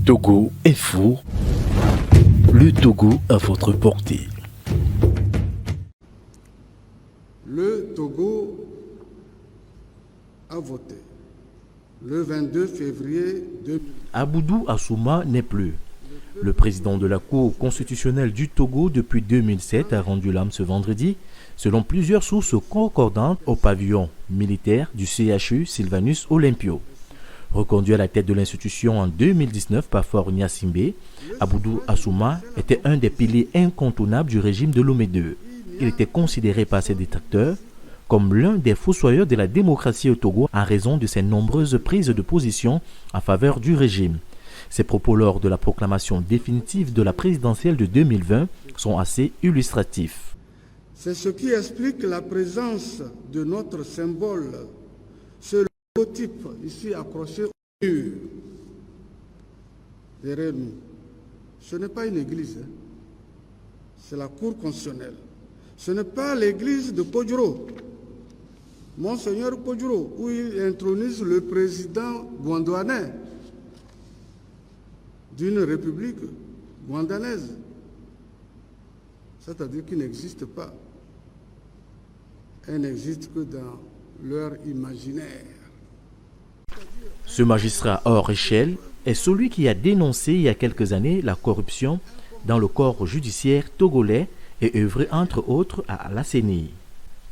Togo Info, le Togo à votre portée. Le Togo a voté le 22 février 2000. Aboudou Assouma n'est plus. Le président de la Cour constitutionnelle du Togo depuis 2007 a rendu l'âme ce vendredi, selon plusieurs sources concordantes, au pavillon militaire du CHU Sylvanus Olympio. Reconduit à la tête de l'institution en 2019 par Faure Gnassingbé, Aboudou Assouma était un des piliers incontournables du régime de Lomé II. Il était considéré par ses détracteurs comme l'un des fossoyeurs de la démocratie au Togo en raison de ses nombreuses prises de position en faveur du régime. Ses propos lors de la proclamation définitive de la présidentielle de 2020 sont assez illustratifs. C'est ce qui explique la présence de notre symbole, ce logotype ici accroché au mur derrière nous. Ce n'est pas une église, c'est la Cour constitutionnelle. Ce n'est pas l'église de Podjoro, Monseigneur Podjoro, où il intronise le président gondwanais d'une république gondwanaise, c'est-à-dire qui n'existe pas. Elle n'existe que dans leur imaginaire. Ce magistrat hors échelle est celui qui a dénoncé il y a quelques années la corruption dans le corps judiciaire togolais et œuvré entre autres à la CENI.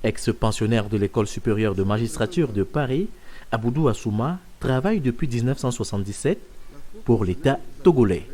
Ex-pensionnaire de l'École supérieure de magistrature de Paris, Aboudou Assouma travaille depuis 1977 pour l'État togolais.